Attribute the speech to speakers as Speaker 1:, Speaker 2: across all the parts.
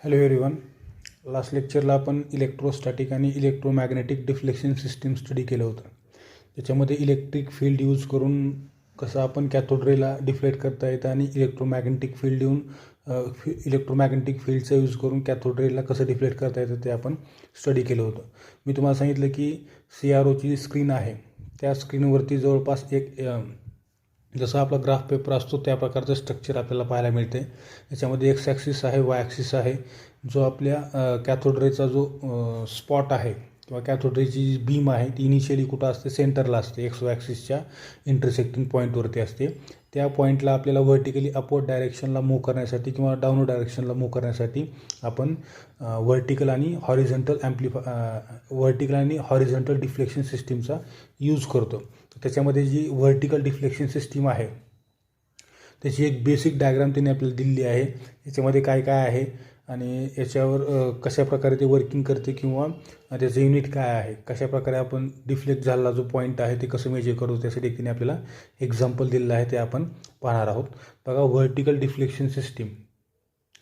Speaker 1: Hello everyone. Last लेक्चरला आपण electrostatic आणि electromagnetic deflection system study केलं होतं. त्याच्यामध्ये इलेक्ट्रिक फील्ड यूज करून कसं आपण कॅथोड रेला डिफ्लेक्ट करता येतं आणि इलेक्ट्रोमॅग्नेटिक फील्डचा यूज करून कॅथोड रेला कसं डिफ्लेक्ट करता येतं ते आपण स्टडी केलं होतं. मी तुम्हाला सांगितलं की CROची स्क्रीन आहे, त्या स्क्रीनवरती जवळपास एक जसा आपला ग्राफ पेपर असतो त्या प्रकारचं स्ट्रक्चर आपल्याला पाहायला मिळते. याच्यामध्ये एक्स ॲक्सिस आहे, वाय ॲक्सिस आहे. जो आपल्या कॅथोड रेचा जो स्पॉट आहे किंवा कॅथोड रेची जी बीम आहे ती इनिशियली कुठं असते, सेंटरला असते, एक्स वाय ॲक्सिसच्या इंटरसेक्टिंग पॉईंटवरती असते. त्या पॉईंटला आपल्याला व्हर्टिकली अपवर्ड डायरेक्शनला मूव्ह करण्यासाठी किंवा डाऊनवर्ड डायरेक्शनला मूव्ह करण्यासाठी आपण व्हर्टिकल आणि हॉरिझॉन्टल डिफ्लेक्शन सिस्टीमचा यूज करतो. त्याच्यामध्ये जी व्हर्टिकल डिफ्लेक्शन सिस्टीम आहे त्याची एक बेसिक डायग्राम त्यांनी आपल्याला दिलेली आहे. याच्यामध्ये काय काय आहे आणि याच्यावर कशा प्रकारे ते वर्किंग करते किंवा त्याचं युनिट काय आहे, कशा प्रकारे आपण डिफ्लेक्ट झालेला जो पॉईंट आहे ते कसं मेजर करू, त्यासाठी त्यांनी आपल्याला एक्झाम्पल दिलेलं आहे, ते आपण पाहणार आहोत. बघा, व्हर्टिकल डिफ्लेक्शन सिस्टीम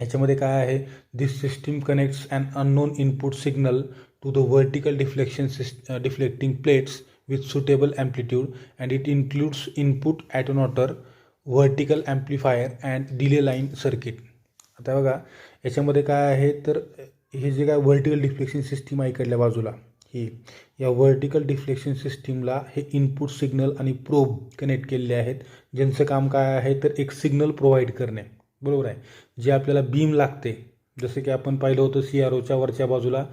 Speaker 1: याच्यामध्ये काय आहे. This system connects an unknown input signal to the vertical deflecting plates with suitable amplitude and it includes input attenuator, vertical amplifier and delay line circuit. आता बघा याच्यामध्ये काय आहे तर हे जे काय व्हर्टिकल डिफ्लेक्शन सिस्टीम आहे इकडल्या बाजूला, ही या व्हर्टिकल डिफ्लेक्शन सिस्टीमला हे इनपुट सिग्नल आणि प्रोब कनेक्ट केलेले आहेत, ज्यांचं काम काय आहे तर एक सिग्नल प्रोव्हाइड करणे. बरोबर आहे. जे आपल्याला बीम लागते, जसं की आपण पाहिलं होतं CROच्या वरच्या बाजूला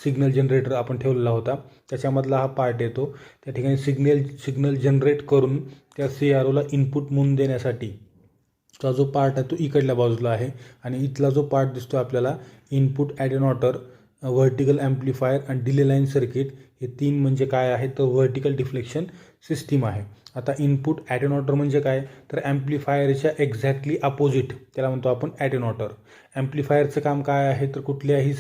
Speaker 1: सिग्नल जनरेटर आपण ठेवलेला होता, त्याच्यामधला हा पार्ट येतो. त्या ठिकाणी सिग्नल जनरेट करून त्या CROला इनपुट म्हणून देण्यासाठी तो जो पार्ट आहे तो इकडल्या बाजूला आहे. आणि इथला जो पार्ट दिसतो आपल्याला, इनपुट ॲटेन्युएटर, व्हर्टिकल ॲम्प्लिफायर आणि डिले लाईन सर्किट, हे तीन म्हणजे काय आहे तर व्हर्टिकल डिफ्लेक्शन सिस्टीम आहे. आता इनपुट ॲटेन्युएटर म्हणजे काय तर ॲम्प्लिफायरच्या एक्झॅक्टली अपोजिट त्याला म्हणतो आपण ॲटेन्युएटर. ॲम्प्लिफायरचं काम काय आहे तर कुठल्याही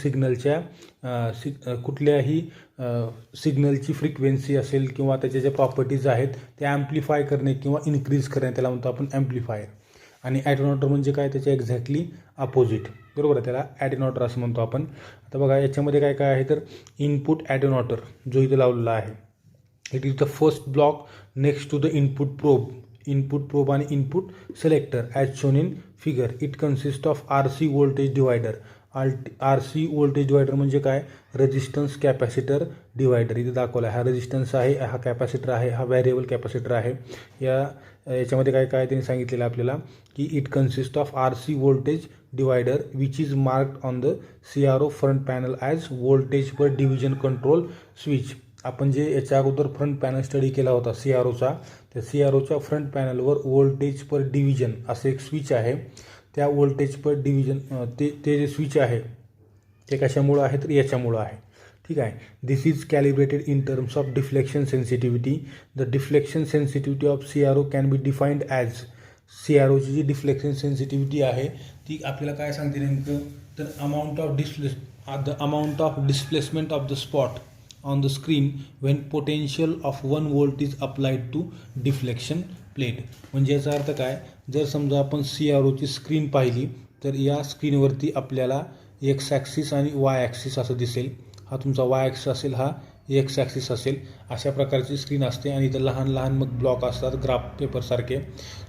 Speaker 1: सिग्नलची फ्रिक्वेन्सी असेल किंवा त्याच्या ज्या प्रॉपर्टीज आहेत त्या ॲम्प्लिफाय करणे किंवा इन्क्रीज करणे, त्याला म्हणतो आपण ॲम्प्लिफायर. आणि ॲटेन्युएटर म्हणजे काय, त्याच्या एक्झॅक्टली अपोजिट. बरोबर आहे, त्याला ॲटेन्युएटर असं म्हणतो आपण. आता बघा याच्यामध्ये काय काय आहे तर इनपुट ॲटेन्युएटर जो इथे लावलेला आहे, it is the first block next to the input probe आणि input selector as shown in figure. It consist of RC voltage divider. RC voltage divider म्हणजे काय, रेजिस्टन्स कॅपॅसिटर डिवायडर. इथे दाखवला आहे, हा रेजिस्टन्स आहे, हा कॅपॅसिटर आहे, हा व्हेरिएबल कॅपॅसिटर आहे. याच्यामध्ये काय काय त्यांनी सांगितलेलं आपल्याला की it consist of RC voltage divider which is marked on the CRO front panel as voltage per division control switch. आपण जे याच्या अगोदर फ्रंट पॅनल स्टडी केला होता CROचा, त्या CROच्या फ्रंट पॅनलवर व्होल्टेज पर डिव्हिजन असं एक स्विच आहे. त्या व्होल्टेज पर डिव्हिजन ते जे स्विच आहे ते कशामुळं आहे तर याच्यामुळं आहे. ठीक आहे. This is calibrated in terms of deflection sensitivity. The deflection sensitivity of CRO can be defined as. CROची जी डिफ्लेक्शन सेन्सिटिव्हिटी आहे ती आपल्याला काय सांगते नेमकं तर amount of displacement of the spot on the screen when potential of 1 volt is applied to deflection plate. म्हणजे याचा अर्थ काय, जर समजा आपण CROची स्क्रीन पाहिली तर या स्क्रीनवरती आपल्याला एक्स ॲक्सिस आणि वाय ॲक्सिस असं दिसेल. हा तुमचा वाय ॲक्सिस असेल, हा एक्स ॲक्सिस असेल. अशा प्रकारची स्क्रीन असते आणि इथं लहान लहान मग ब्लॉक असतात ग्राफ पेपरसारखे.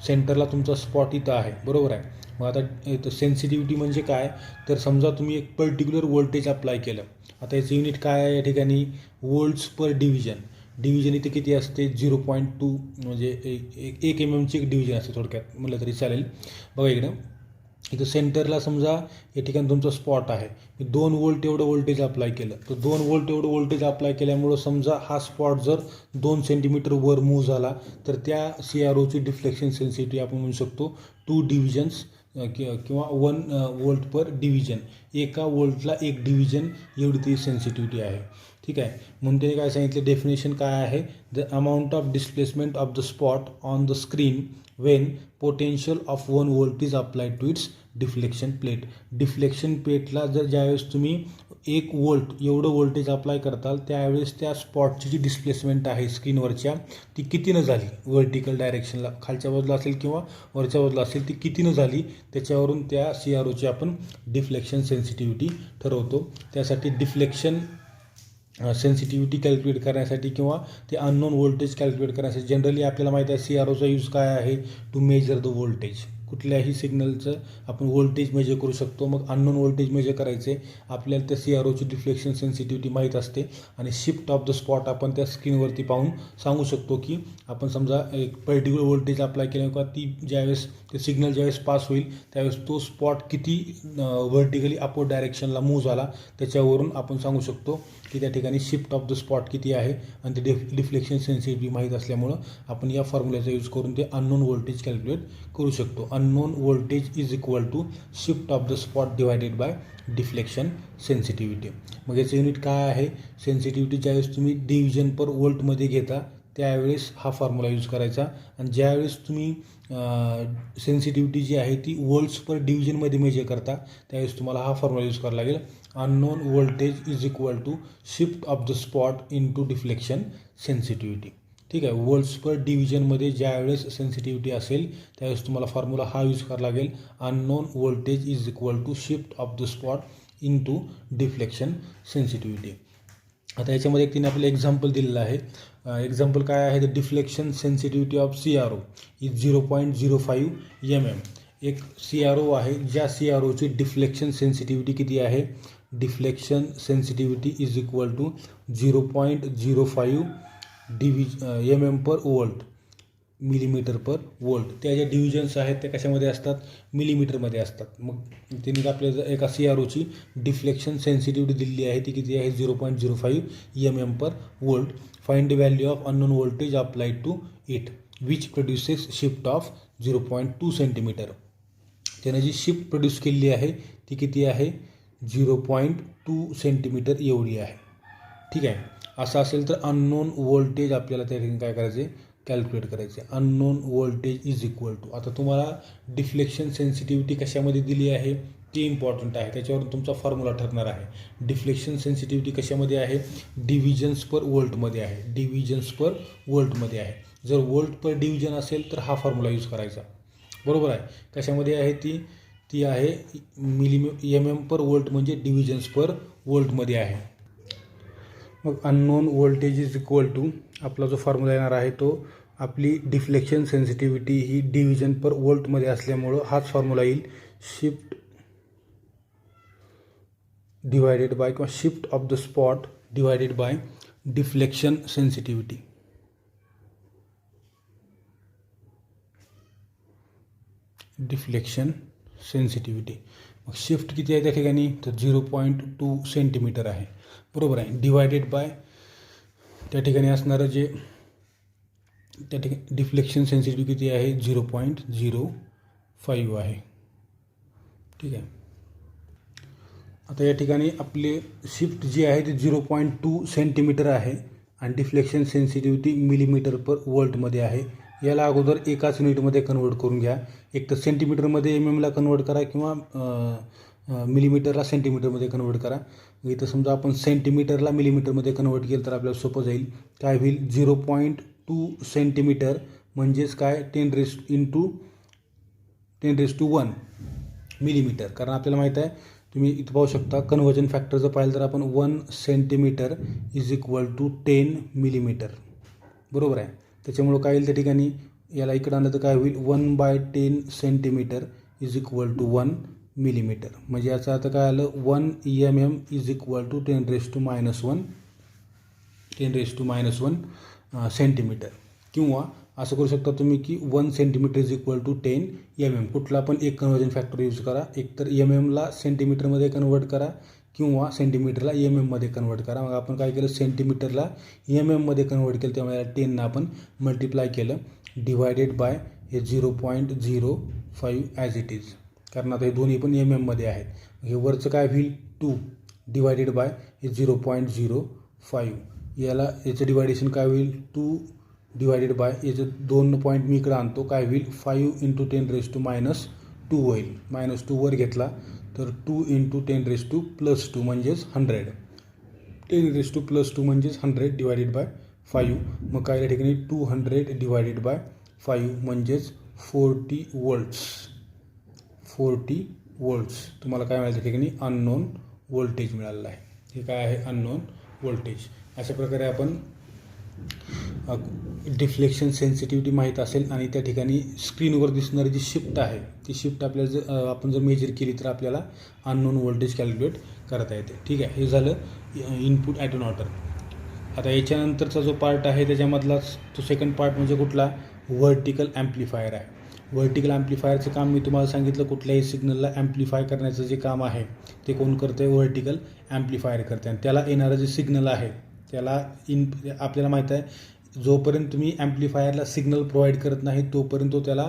Speaker 1: सेंटरला तुमचा स्पॉट इथं आहे. बरोबर आहे. मग आता इथं सेन्सिटिव्हिटी म्हणजे काय तर समजा तुम्ही एक पर्टिक्युलर व्होल्टेज अप्लाय केलं. आता याचं युनिट काय आहे या ठिकाणी, वोल्ट्स पर डिव्हिजन इथे किती असते 0.2 म्हणजे 1 mmची एक डिव्हिजन असते, थोडक्यात म्हटलं तरी चालेल. बघा इथं सेंटरला समजा या ठिकाणी तुमचा स्पॉट आहे, 2 वोल्ट एवढं व्होल्टेज अप्लाय केलं तर 2 वोल्ट एवढं व्होल्टेज अप्लाय केल्यामुळं समजा हा स्पॉट जर 2 सेंटीमीटर वर मूव्ह झाला तर त्या CROची डिफ्लेक्शन सेन्सिटिव्हिटी आपण म्हणू शकतो 2 डिव्हिजन्स किंवा 1 वोल्ट पर डिव्हिजन. एका वोल्टला 1 डिव्हिजन एवढी ती सेन्सिटिव्हिटी आहे. ठीक आहे. म्हणून त्याने काय सांगितलं, डेफिनेशन काय आहे, the amount of displacement of the spot on the screen when potential of 1 volt is applied to its deflection plate. Deflection प्लेटला जर ज्यावेळेस तुम्ही 1 वोल्ट एवढं व्होल्टेज अप्लाय करताल त्यावेळेस त्या स्पॉटची जी डिस्प्लेसमेंट आहे स्क्रीनवरच्या ती कितीनं झाली, व्हर्टिकल डायरेक्शनला खालच्या बाजूला असेल किंवा वरच्या बाजूला असेल ती कितीनं झाली, त्याच्यावरून त्या CROची आपण डिफ्लेक्शन सेन्सिटिव्हिटी ठरवतो. त्यासाठी डिफ्लेक्शन सेन्सिटिव्हिटी कॅल्क्युलेट करण्यासाठी किंवा ते अननोन व्होल्टेज कॅल्क्युलेट करण्यासाठी जनरली आपल्याला माहिती आहे CROचा यूज काय आहे, टू मेजर द व्होल्टेज. कुठल्याही सिग्नलचं आपण व्होल्टेज मेजर करू शकतो. मग अननोन व्होल्टेज मेजर करायचे आपल्याला त्या CROची डिफ्लेक्शन सेन्सिटिव्हिटी माहीत असते आणि शिफ्ट ऑफ द स्पॉट आपण त्या स्क्रीनवरती पाहून सांगू शकतो की आपण समजा एक पर्टिक्युलर व्होल्टेज अप्लाय केलं किंवा ती ज्यावेळेस ते सिग्नल ज्यावेळेस पास होईल त्यावेळेस तो स्पॉट किती व्हर्टिकली अपवर्ड डायरेक्शनला मूव्ह झाला त्याच्यावरून आपण सांगू शकतो की त्या ठिकाणी शिफ्ट ऑफ द स्पॉट किती आहे. आणि ते डिफ्लेक्शन सेन्सिटिव्हिटी माहीत असल्यामुळं आपण या फॉर्म्युल्याचा यूज करून ते अननोन व्होल्टेज कॅल्क्युलेट करू शकतो. Unknown voltage is equal to shift of the spot divided by deflection sensitivity. मग याचं युनिट काय आहे, सेन्सिटिव्हिटी ज्यावेळेस तुम्ही डिव्हिजन पर वोल्टमध्ये घेता त्यावेळेस हा फॉर्म्युला यूज करायचा. आणि ज्यावेळेस तुम्ही सेन्सिटिव्हिटी जी आहे ती वोल्ट्स पर डिव्हिजनमध्ये मेजर करता त्यावेळेस तुम्हाला हा फॉर्म्युला यूज करावा लागेल. Unknown voltage is equal to shift of the spot into deflection sensitivity. ठीक आहे, वोल्ट्स पर डिव्हिजनमध्ये ज्यावेळेस सेन्सिटिव्हिटी असेल त्यावेळेस तुम्हाला फॉर्म्युला हा यूज करावा लागेल. Unknown voltage is equal to shift of the spot into deflection sensitivity. आता याच्यामध्ये एक तिने आपलं एक्झाम्पल दिलेलं आहे. एक्झाम्पल काय आहे, the deflection sensitivity of CRO is 0.05 mm. एक CRO आहे ज्या CROची डिफ्लेक्शन सेन्सिटिव्हिटी किती आहे, deflection sensitivity is equal to 0.05 mm per volt, millimetre per volt. त्या ज्या डिव्हिजन्स आहेत त्या कशामध्ये असतात, मिलीमीटरमध्ये असतात. मग त्यांनी आपल्याला एका CROची डिफ्लेक्शन सेन्सिटिव्हिटी दिलेली आहे ती किती आहे, 0.05 mm per volt. Find the value of unknown voltage applied to it which produces shift of 0.2 centimetre. त्याने जी शिफ्ट प्रोड्यूस केलेली आहे ती किती आहे, 0.2 सेंटीमीटर एवढी आहे. ठीक आहे, असं असेल तर अननोन व्होल्टेज आपल्याला त्या ठिकाणी काय करायचे, कॅल्क्युलेट करायचे. Unknown voltage is equal to, आता तुम्हाला डिफ्लेक्शन सेन्सिटिव्हिटी कशामध्ये दिली आहे ते इम्पॉर्टंट आहे, त्याच्यावरून तुमचा फॉर्म्युला ठरणार आहे. डिफ्लेक्शन सेन्सिटिव्हिटी कशामध्ये आहे, डिव्हिजन्स पर वोल्टमध्ये आहे, डिव्हिजन्स पर वोल्टमध्ये आहे. जर वोल्ट पर डिव्हिजन असेल तर हा फॉर्म्युला यूज करायचा. बरोबर आहे, कशामध्ये आहे ती आहे MM पर वोल्ट म्हणजे डिव्हिजन्स पर वोल्टमध्ये आहे. मग unknown voltage is equal to आपला जो फॉर्म्युला येणार आहे तो आपली डिफ्लेक्शन सेन्सिटिव्हिटी ही डिव्हिजन पर वोल्टमध्ये असल्यामुळं हाच फॉर्म्युला येईल, शिफ्ट डिवायडेड बाय किंवा shift of the spot divided by deflection sensitivity. Deflection sensitivity मग शिफ्ट किती आहे त्या ठिकाणी, तर 0.2 सेंटीमीटर आहे. बरोबर आहे, डिवायडेड बाय त्या ठिकाणी असणारं जे त्या ठिकाणी डिफ्लेक्शन सेन्सिटिव्हिटी किती आहे, 0.05 आहे. ठीक आहे, आता या ठिकाणी आपले शिफ्ट जी आहे ती 0.2 सेंटीमीटर आहे आणि डिफ्लेक्शन सेन्सिटिव्हिटी मिलीमीटर पर वोल्टमध्ये आहे. याला अगोदर एकाच युनिटमध्ये कन्वर्ट करून घ्या, एक तर सेंटीमीटरमध्ये MMला कन्वर्ट करा किंवा मिलीमीटरला सेंटीमीटरमध्ये कन्वर्ट करा. इथं समजा आपण सेंटीमीटरला मिलीमीटरमध्ये कन्वर्ट केलं तर आपल्याला सोपं जाईल. काय होईल, 0.2 सेंटीमीटर म्हणजेच काय 10⁻⁴ मिलीमीटर. कारण आपल्याला माहीत आहे, तुम्ही इथं पाहू शकता कन्व्हर्जन फॅक्टर जर पाहिलं तर आपण 1 centimetre is equal to 10 millimetre. बरोबर आहे, त्याच्यामुळं काय येईल त्या ठिकाणी, याला इकडं आणलं तर काय होईल, 1/10 centimetre is equal to 1 millimetre. म्हणजे याचा अर्थ काय आलं, 1 mm is equal to 10⁻⁴ centimetre. किंवा असं करू शकता तुम्ही की 1 centimetre is equal to 10 mm. कुठला पण एक कन्वर्जन फॅक्टर यूज करा, एकतर MMला सेंटीमीटरमध्ये कन्वर्ट करा किंवा सेंटीमीटरला MM कन्वर्ट करा. मग आपण काय केलं, सेंटीमीटरला MM कन्वर्ट केलं त्यामुळे 10 आपण मल्टिप्लाय केलं डिवायडेड बाय हे 0.05 ॲज इट इज. कारण आता हे दोन्ही पण MM आहेत. हे वरचं काय होईल, 2 डिवायडेड बाय हे 0.05. याचं डिवायडेशन काय होईल, 2 डिवायडेड बाय याचं 2 पॉईंट मी इकडं आणतो, काय होईल 5 × 10⁻² होईल. -2 वर घेतला तर 2 × 10⁻² म्हणजेच 100. 10⁻² म्हणजेच 100 डिवायडेड बाय 5. मग काय या ठिकाणी 200 डिवायडेड बाय 5 म्हणजेच 40 वोल्ट्स. 40 वोल्ट्स तुम्हाला काय मिळालं त्या ठिकाणी अननोन व्होल्टेज मिळालेलं आहे. हे काय आहे अननोन व्होल्टेज. अशा प्रकारे आपण डिफ्लेक्शन सेन्सिटिव्हिटी माहीत असेल आणि त्या ठिकाणी स्क्रीनवर दिसणारी जी शिफ्ट आहे ती शिफ्ट आपल्याला आपण जर मेजर केली तर आपल्याला अननोन व्होल्टेज कॅल्क्युलेट करता येते. ठीक आहे, हे झालं इनपुट ॲटेन्युएटर. आता याच्यानंतरचा जो पार्ट आहे त्याच्यामधला तो सेकंड पार्ट म्हणजे कुठला, व्हर्टिकल ॲम्प्लिफायर आहे. व्हर्टिकल ॲम्प्लिफायरचं काम मी तुम्हाला सांगितलं, कुठल्याही सिग्नलला ॲम्प्लिफाय करण्याचं जे काम आहे ते कोण करते, व्हर्टिकल ॲम्प्लिफायर करते. आणि त्याला येणारं जे सिग्नल आहे त्याला आपल्याला माहीत आहे जोपर्यंत तुम्ही ॲम्प्लिफायरला सिग्नल प्रोव्हाइड करत नाही तोपर्यंत तो त्याला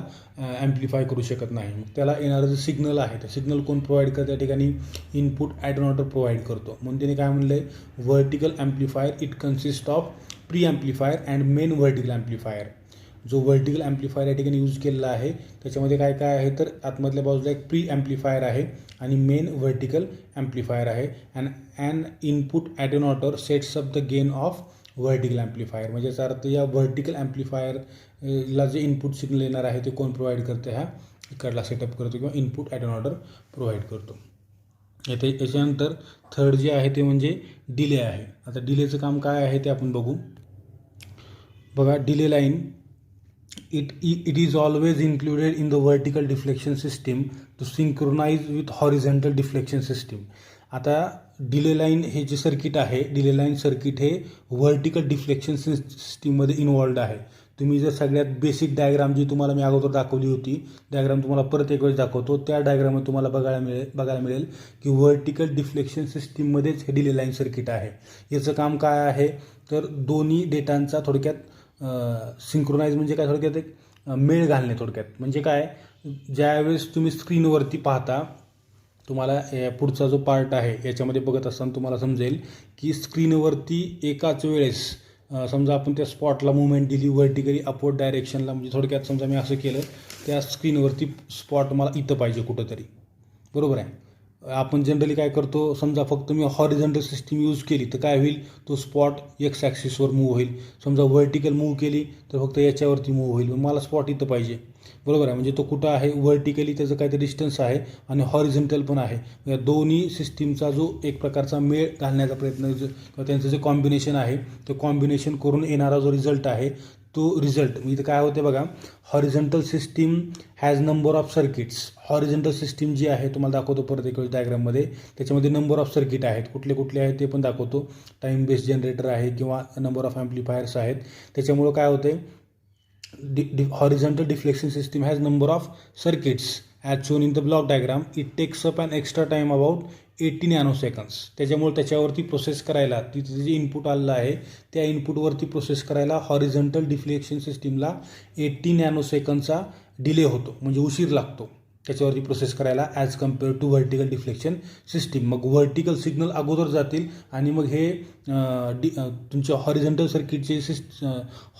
Speaker 1: ॲम्प्लिफाय करू शकत नाही. मग त्याला येणारं जे सिग्नल आहे ते सिग्नल कोण प्रोव्हाइड करतं, त्या ठिकाणी इनपुट ॲटेन्युएटर प्रोव्हाइड करतो. म्हणून त्याने काय म्हणलं आहे, vertical amplifier it consist of pre amplifier and main vertical amplifier. जो व्हर्टिकल ॲम्प्लिफायर या ठिकाणी यूज केलेला आहे त्याच्यामध्ये काय काय आहे तर आतमधल्या बाजूला एक प्री ॲम्प्लिफायर आहे आणि मेन व्हर्टिकल ॲम्प्लिफायर आहे. And input attenuator sets up the gain of vertical amplifier. म्हणजे याचा अर्थ या व्हर्टिकल ॲम्प्लिफायरला जे इनपुट सिग्नल येणार आहे ते कोण प्रोव्हाइड करते, हा इकडला सेटअप करतो किंवा इनपुट ॲटेन्युएटर प्रोव्हाइड करतो. याच्यानंतर थर्ड जे आहे ते म्हणजे डिले आहे. आता डिलेचं काम काय आहे ते आपण बघू. बघा, delay line it is always included in the vertical deflection system to synchronize with horizontal deflection system. आता डिले लाईन हे जे सर्किट आहे, डिले लाईन सर्किट हे व्हर्टिकल डिफ्लेक्शन सिस्टीममध्ये इन्वॉल्ड आहे. तुम्ही जर सगळ्यात बेसिक डायग्राम जी तुम्हाला मी अगोदर दाखवली होती, डायग्राम तुम्हाला परत एक वेळेस दाखवतो, त्या डायग्राममध्ये तुम्हाला बघायला मिळेल की व्हर्टिकल डिफ्लेक्शन सिस्टीममध्येच हे डिले लाईन सर्किट आहे. याचं काम काय आहे तर दोन्ही डेटांचा थोडक्यात सिंक्रोनाइज म्हणजे काय, थोडक्यात एक मेळ घालणे. थोडक्यात म्हणजे काय, ज्यावेळेस तुम्ही स्क्रीनवरती पाहता, तुम्हाला पुढचा जो पार्ट आहे याच्यामध्ये बघत असताना तुम्हाला समजेल की स्क्रीनवरती एकाच वेळेस समजा आपण त्या स्पॉटला मुवमेंट दिली व्हर्टिकली अपवर्ड डायरेक्शनला. म्हणजे थोडक्यात समजा मी असं केलं, त्या स्क्रीनवरती स्पॉट मला इथं पाहिजे कुठंतरी, बरोबर आहे. आपण जनरली काय करतो, समजा फक्त मी हॉरिझॉन्टल सिस्टीम यूज केली तर काय होईल, तो स्पॉट एक्स ॲक्सिसवर मूव्ह होईल. समजा व्हर्टिकल मूव्ह केली तर फक्त याच्यावरती मूव्ह होईल. मला स्पॉट इथं पाहिजे, बरोबर आहे. म्हणजे तो कुठं आहे, व्हर्टिकली त्याचं काहीतरी डिस्टन्स आहे आणि हॉरिझॉन्टल पण आहे. या दोन्ही सिस्टीमचा जो एक प्रकारचा मेळ घालण्याचा प्रयत्न किंवा त्यांचं जे कॉम्बिनेशन आहे ते कॉम्बिनेशन करून येणारा जो रिझल्ट आहे तो रिझल्ट इथं काय होते बघा, horizontal system has number of circuits. Horizontal system जी आहे तुम्हाला दाखवतो परत एक वेळेस डायग्राममध्ये, त्याच्यामध्ये नंबर ऑफ सर्किट आहेत, कुठले कुठले आहेत ते पण दाखवतो. टाईम बेस्ड जनरेटर आहे किंवा नंबर ऑफ ॲम्प्लिफायर्स आहेत. त्याच्यामुळं काय होते, horizontal deflection system has number of circuits as shown in the block diagram. It takes up an extra time about 80 नॅनोसेकंड्स. त्याच्यामुळे त्याच्यावरती प्रोसेस करायला, तिथे जे इनपुट आलेलं आहे त्या इनपुटवरती प्रोसेस करायला हॉरिझॉन्टल डिफ्लेक्शन सिस्टीमला 80 नॅनोसेकंडचा डिले होतो, म्हणजे उशीर लागतो त्याच्यावरती प्रोसेस करायला as compare to vertical deflection system. मग व्हर्टिकल सिग्नल अगोदर जातील आणि मग हे तुमच्या हॉरिझॉन्टल सर्किटचे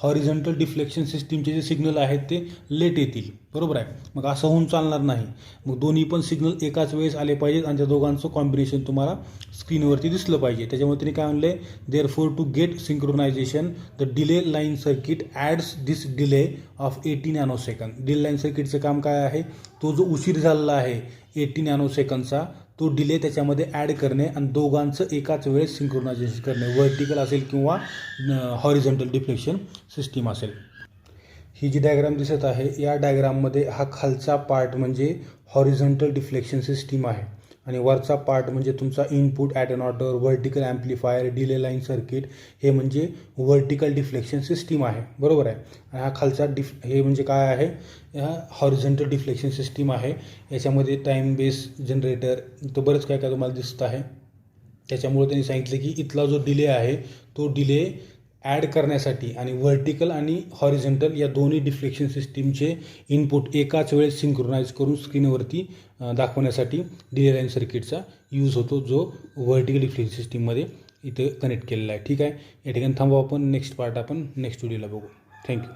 Speaker 1: हॉरिझॉन्टल डिफ्लेक्शन सिस्टीमचे जे सिग्नल आहेत ते लेट येतील, बरोबर आहे. मग असं होऊन चालणार नाही. मग दोन्ही पण सिग्नल एकाच वेळेस आले पाहिजेत आणि त्या दोघांचं कॉम्बिनेशन तुम्हाला स्क्रीनवरती दिसलं पाहिजे. त्याच्यामुळे त्यांनी काय म्हणले, therefore to get synchronization the delay line circuit adds this delay of 80 nanosecond. Delay line सर्किटचं काम काय आहे, तो जो उशीर झालेला आहे 80 नॅनोसेकंडचा तो डिले त्याच्यामध्ये ॲड करणे आणि दोघांचं एकाच वेळेस सिंक्रोनायझेशन करणे, व्हर्टिकल असेल किंवा हॉरिझॉन्टल डिफ्लेक्शन सिस्टीम असेल. ही जी डायग्राम दिसत आहे या डायग्राममध्ये हा खालचा पार्ट म्हणजे हॉरिझॉन्टल डिफ्लेक्शन सिस्टीम आहे आणि वरचा पार्ट म्हणजे तुमचा input attenuator, vertical amplifier, delay line circuit हे म्हणजे व्हर्टिकल डिफ्लेक्शन सिस्टीम आहे, बरोबर आहे. आणि हा खालचा हे म्हणजे काय आहे, ह्या हॉरिझॉन्टल डिफ्लेक्शन सिस्टीम आहे. याच्यामध्ये टाईम बेस जनरेटर तो बरंच काय काय तुम्हाला दिसत आहे. त्याच्यामुळे त्यांनी सांगितलं की इथला जो डिले आहे तो डिले ॲड करण्यासाठी आणि व्हर्टिकल आणि हॉरिझॉन्टल या दोन्ही डिफ्लेक्शन सिस्टीमचे इनपुट एकाच वेळेस सिंक्रोनाइज करून स्क्रीनवरती दाखवण्यासाठी डिले लाईन सर्किटचा यूज होतो, जो व्हर्टिकल डिफ्लेक्शन सिस्टीममध्ये इथे कनेक्ट केलेला आहे. ठीक आहे, या ठिकाणी थांबू आपण. नेक्स्ट पार्ट आपण नेक्स्ट व्हिडिओला बघू. थँक्यू.